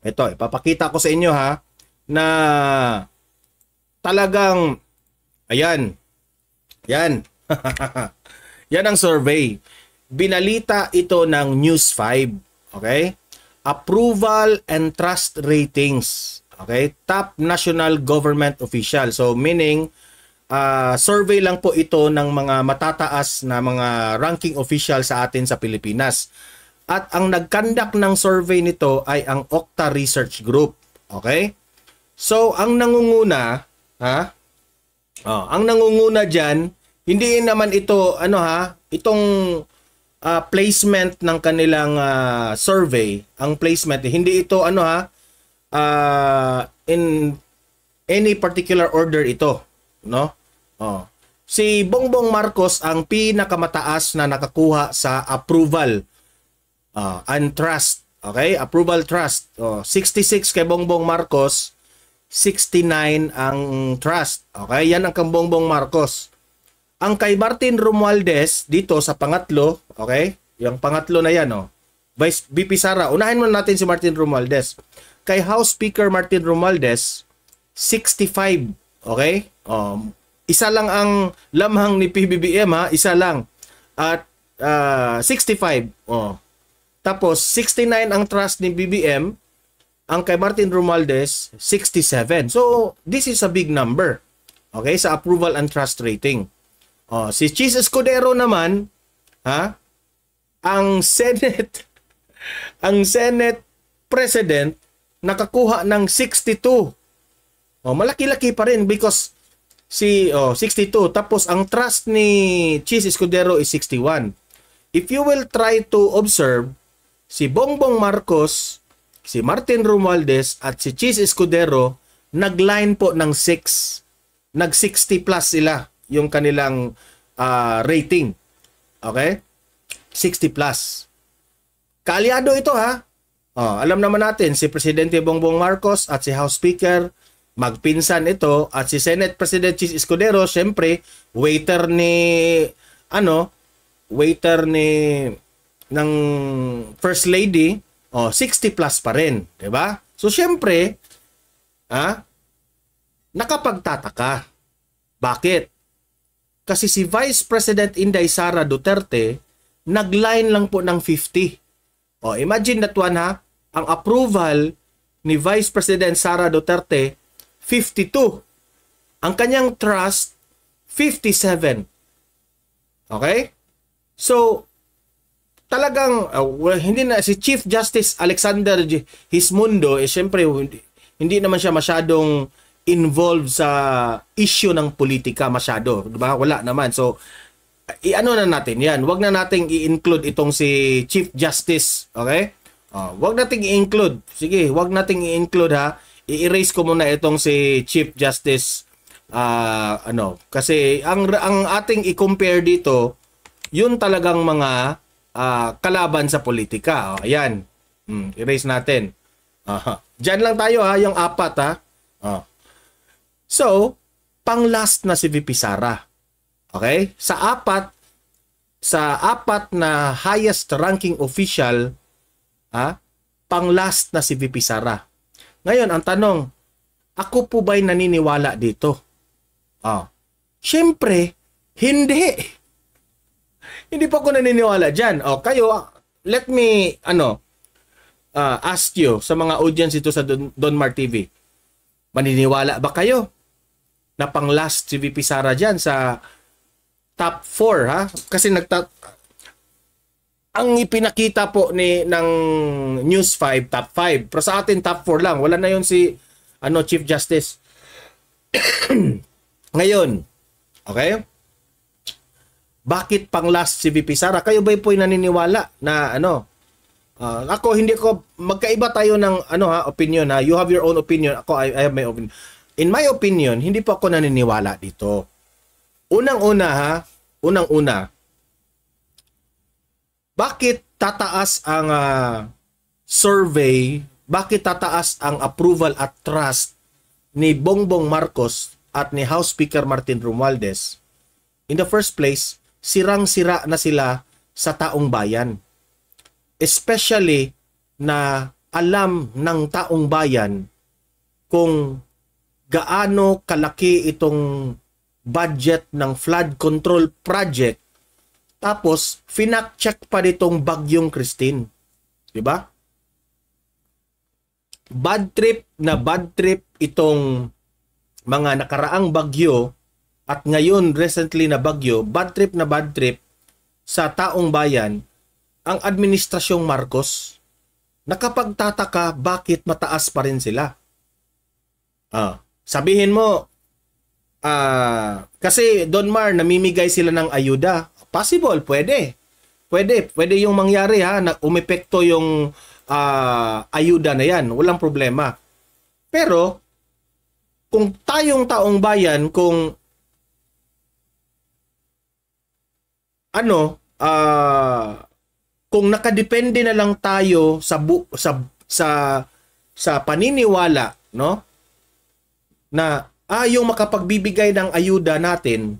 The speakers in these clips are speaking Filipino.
Ito, ipapakita ko sa inyo ha, na talagang, ayan, yan. Yan ang survey. Binalita ito ng News 5. Okay? Approval and trust ratings. Okay? Top national government official. So, meaning, survey lang po ito ng mga matataas na mga ranking official sa atin sa Pilipinas. At ang nag-conduct ng survey nito ay ang Okta Research Group. Okay? So, ang nangunguna, ang nangunguna dyan, hindi naman ito, itong placement ng kanilang survey, ang placement, hindi ito, in any particular order ito, no? Si Bongbong Marcos ang pinakamataas na nakakuha sa approval and trust. Okay? Approval trust. 66 kay Bongbong Marcos, 69 ang trust. Okay? Yan ang kang Bongbong Marcos. Ang kay Martin Romualdez dito sa pangatlo, okay? Yung pangatlo na yan, Vice VP Sara. Unahin muna natin si Martin Romualdez. Kay House Speaker Martin Romualdez, 65. Okay? Isa lang ang lamhang ni PBBM isa lang. At 65. Tapos 69 ang trust ni BBM, ang kay Martin Romualdez 67. So this is a big number. Okay, sa approval and trust rating. Si Chis Escudero naman, ang Senate President nakakuha ng 62. Malaki-laki pa rin because 62. Tapos ang trust ni Chis Escudero is 61. If you will try to observe, si Bongbong Marcos, si Martin Romualdez at si Chis Escudero nag-line po ng 6. Nag-60 plus sila yung kanilang rating. Okay? 60 plus. Kaalyado ito alam naman natin si Presidente Bongbong Marcos at si House Speaker magpinsan ito at si Senate President Chis Escudero, syempre waiter ng First Lady, 60 plus pa rin, 'di ba? So syempre, nakapagtataka. Bakit? Kasi si Vice President Inday Sara Duterte nag-line lang po ng 50. Imagine that one ang approval ni Vice President Sara Duterte 52. Ang kanyang trust 57. Okay? So talagang hindi na si Chief Justice Alexander Hismundo syempre hindi naman siya masyadong involved sa issue ng politika masyado, 'di ba? Wala naman. So i-ano na natin 'yan. Huwag na nating i-include itong si Chief Justice, okay? Huwag nating i-include. Sige, huwag nating i-include I-erase ko muna itong si Chief Justice kasi ang ating i-compare dito yun talagang mga kalaban sa politika. Ayan. Erase natin. Diyan lang tayo yung apat So, pang last na si VP Sara. Okay? Sa apat na highest ranking official, pang last na si VP Sara. Ngayon, ang tanong, ako po ba'y naniniwala dito? Siyempre, hindi. Hindi pa ako naniniwala dyan. Kayo, let me, ask you sa mga audience ito sa Donmar TV. Maniniwala ba kayo na pang last si VP Sara dyan sa top 4 kasi ang ipinakita po ng News 5 top 5 pero sa atin top 4 lang, wala na yun si Chief Justice. Ngayon, okay, bakit pang last si VP Sara? Kayo ba po'y naniniwala na ako hindi ko magkaiba tayo ng opinion you have your own opinion, ako I have my opinion. In my opinion, hindi pa ako naniniwala dito. Unang-una bakit tataas ang survey, bakit tataas ang approval at trust ni Bongbong Marcos at ni House Speaker Martin Romualdez? In the first place, sirang-sira na sila sa taong bayan. Especially na alam ng taong bayan kung gaano kalaki itong budget ng flood control project, tapos finak-check pa nitong bagyong Christine. Diba? Bad trip itong mga nakaraang bagyo at ngayon recently na bagyo, bad trip sa taong bayan ang administrasyong Marcos. Nakapagtataka bakit mataas pa rin sila. Sabihin mo, kasi Don Mar, namimigay sila ng ayuda. Possible, pwede. Pwede yung mangyari ha, na umepekto yung ayuda na yan. Walang problema. Pero, kung tayong taong bayan, kung kung nakadepende na lang tayo sa paniniwala, no? Na yung makapagbibigay ng ayuda natin,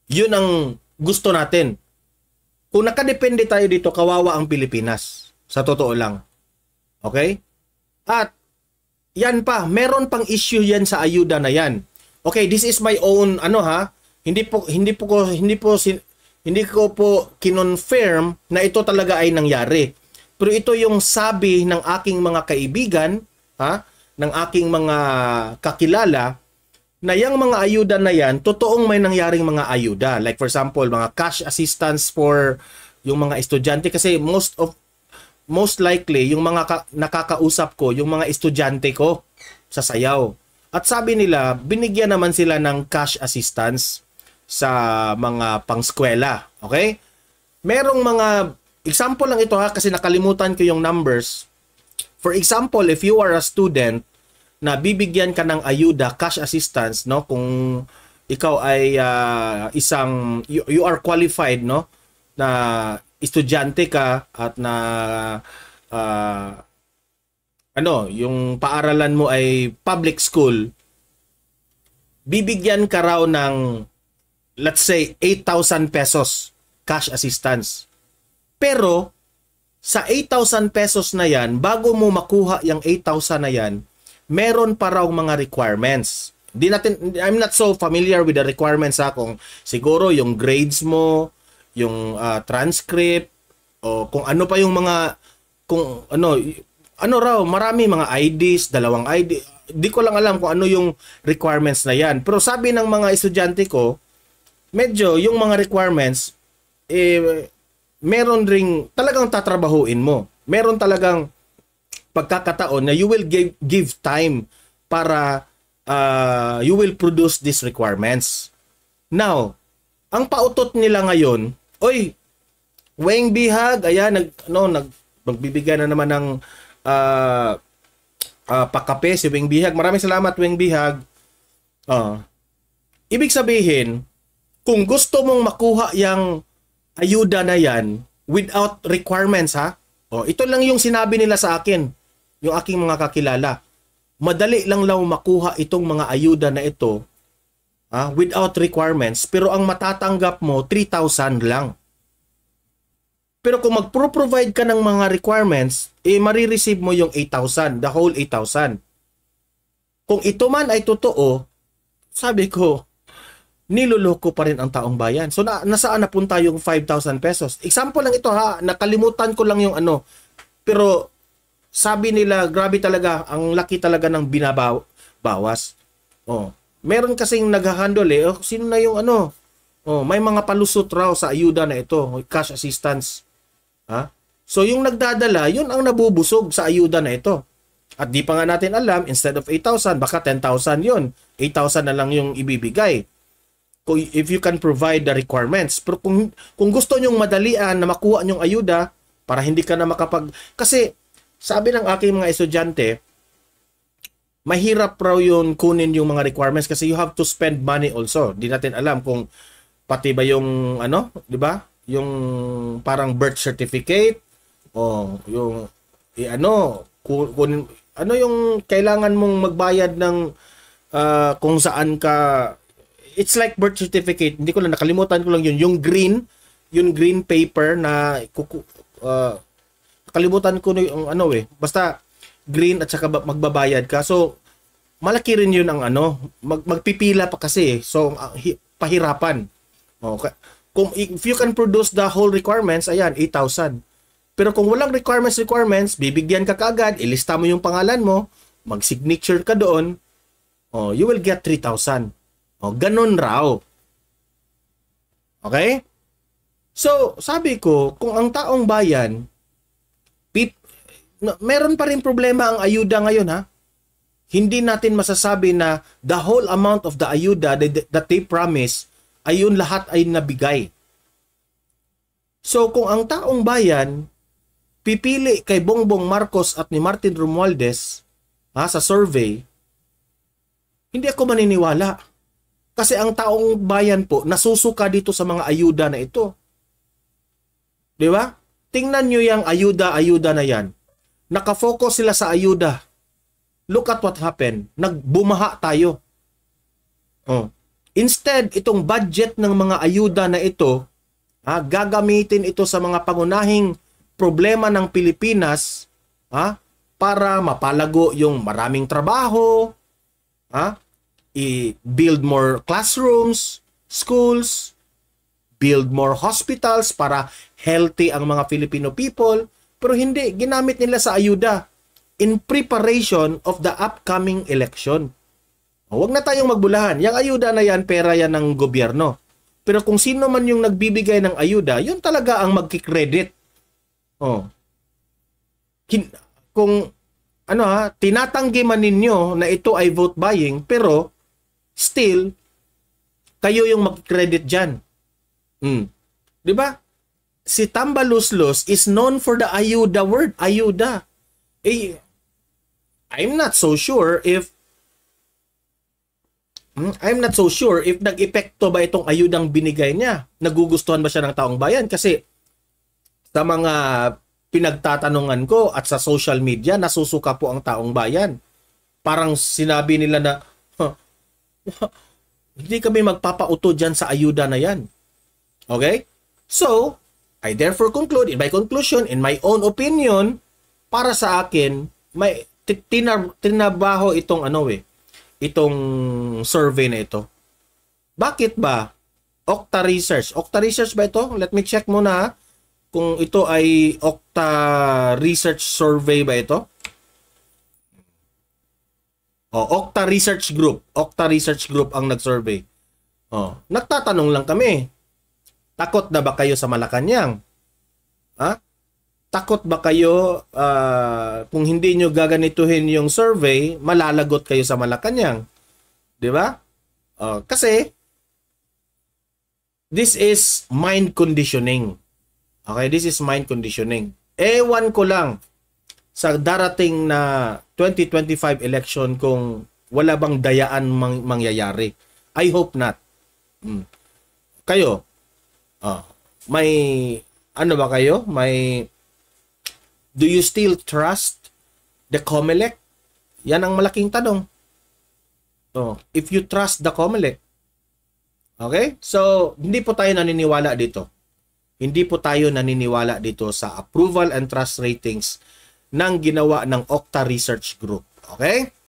yun ang gusto natin. Kung nakadepende tayo dito, kawawa ang Pilipinas. Sa totoo lang. Okay? At yan pa, meron pang issue yan sa ayuda na yan. Okay, this is my own hindi ko po kinonfirm na ito talaga ay nangyari. Pero ito yung sabi ng aking mga kaibigan, ng aking mga kakilala, na yung mga ayuda na yan, totoong may nangyaring mga ayuda. Like for example, mga cash assistance for yung mga estudyante. Kasi most likely, yung mga nakakausap ko, yung mga estudyante ko sa sayaw. At sabi nila, binigyan naman sila ng cash assistance sa mga pangskwela. Okay? Merong mga example lang ito kasi nakalimutan ko yung numbers. For example, if you are a student na bibigyan ka ng ayuda, cash assistance, no? Kung ikaw ay you are qualified, no? Na estudyante ka at na yung paaralan mo ay public school, bibigyan ka raw ng, let's say, 8,000 pesos cash assistance. Pero sa 8,000 pesos na yan, bago mo makuha yung 8,000 na yan, meron pa raw mga requirements. I'm not so familiar with the requirements kung siguro yung grades mo, yung transcript, o kung ano pa yung mga, kung raw, marami mga IDs, dalawang ID. Di ko lang alam kung ano yung requirements na yan. Pero sabi ng mga estudyante ko, medyo yung mga requirements, meron ring talagang tatrabahuin mo. Meron talagang pagkakataon na you will give time para you will produce these requirements. Now, ang pautot nila ngayon, oy, Weng Bihag, ayan, magbibigay na naman ng pakape si Weng Bihag. Maraming salamat, Weng Bihag. Ibig sabihin, kung gusto mong makuha yung ayuda na yan without requirements, ito lang yung sinabi nila sa akin, yung aking mga kakilala. Madali lang makuha itong mga ayuda na ito without requirements, pero ang matatanggap mo 3,000 lang. Pero kung magpro-provide ka ng mga requirements, marireceive mo yung 8,000, the whole 8,000. Kung ito man ay totoo, sabi ko, niloloko pa rin ang taong bayan. So nasaan napunta yung 5,000 pesos? Example lang ito nakalimutan ko lang yung pero sabi nila, grabe talaga, ang laki talaga ng binabawas. Meron kasing nag-handle sino na yung may mga palusot raw sa ayuda na ito, cash assistance. So yung nagdadala, yun ang nabubusog sa ayuda na ito. At di pa nga natin alam, instead of 8,000, baka 10,000 yun. 8,000 na lang yung ibibigay. If you can provide the requirements. Pero kung gusto nyong madalian na makuha nyong ayuda, para hindi ka na kasi sabi ng aking mga estudyante, mahirap raw yun kunin yung mga requirements kasi you have to spend money also. Di natin alam kung pati ba yung di ba? Yung parang birth certificate o yung yung kailangan mong magbayad ng kung saan ka. It's like birth certificate. Hindi ko lang, nakalimutan ko lang yun. Yung green paper na Kalimutan ko yung ano eh. Basta green at saka magbabayad ka. So, malaki rin yun ang ano. Magpipila pa kasi eh. So, pahirapan. Okay. Kung if you can produce the whole requirements, ayan, 8,000. Pero kung walang requirements, bibigyan ka kaagad, ilista mo yung pangalan mo, mag-signature ka doon, you will get 3,000. Ganun raw. Okay? So, sabi ko, kung ang taong bayan, meron pa rin problema ang ayuda ngayon ha. Hindi natin masasabi na the whole amount of the ayuda that they promise, ayun lahat ay nabigay. So, kung ang taong bayan, pipili kay Bongbong Marcos at ni Martin Romualdez sa survey, hindi ako maniniwala. Kasi ang taong bayan po, nasusuka dito sa mga ayuda na ito. Di ba? Tingnan nyo yung ayuda na yan. Nakafocus sila sa ayuda. Look at what happened. Nagbumaha tayo. Instead, itong budget ng mga ayuda na ito, gagamitin ito sa mga pangunahing problema ng Pilipinas para mapalago yung maraming trabaho, i-build more classrooms, schools, build more hospitals para healthy ang mga Filipino people, pero hindi, ginamit nila sa ayuda in preparation of the upcoming election. Huwag na tayong magbulahan. Yung ayuda na yan, pera yan ng gobyerno. Pero kung sino man yung nagbibigay ng ayuda, yun talaga ang magkikredit. Kung tinatanggi man ninyo na ito ay vote buying, pero still, kayo yung magkikredit dyan. Di ba? Si Tambaluslos is known for the ayuda word, ayuda. I'm not so sure if nag-epekto ba itong ayudang binigay niya. Nagugustuhan ba siya ng taong bayan? Kasi sa mga pinagtatanungan ko at sa social media, nasusuka po ang taong bayan. Parang sinabi nila na, hindi kami magpapauto dyan sa ayuda na yan. Okay? So, I therefore conclude, in my conclusion, in my own opinion, para sa akin, may tinabaho itong itong survey na ito. Bakit ba? Okta Research. Okta Research ba ito? Let me check muna kung ito ay Okta Research survey ba ito. Okta Research Group. Okta Research Group ang nag-survey. Nagtatanong lang kami. Takot na ba kayo sa Malacanang? Takot ba kayo kung hindi nyo gaganituhin yung survey, malalagot kayo sa Malacanang? Di ba? Kasi this is mind conditioning. Okay, this is mind conditioning. Ewan ko lang sa darating na 2025 election kung wala bang dayaan mangyayari. I hope not. Kayo, may ano ba kayo? Do you still trust the COMELEC? Yan ang malaking tanong. If you trust the COMELEC. Okay? So, hindi po tayo naniniwala dito. Hindi po tayo naniniwala dito sa approval and trust ratings ng ginawa ng Okta Research Group. Okay?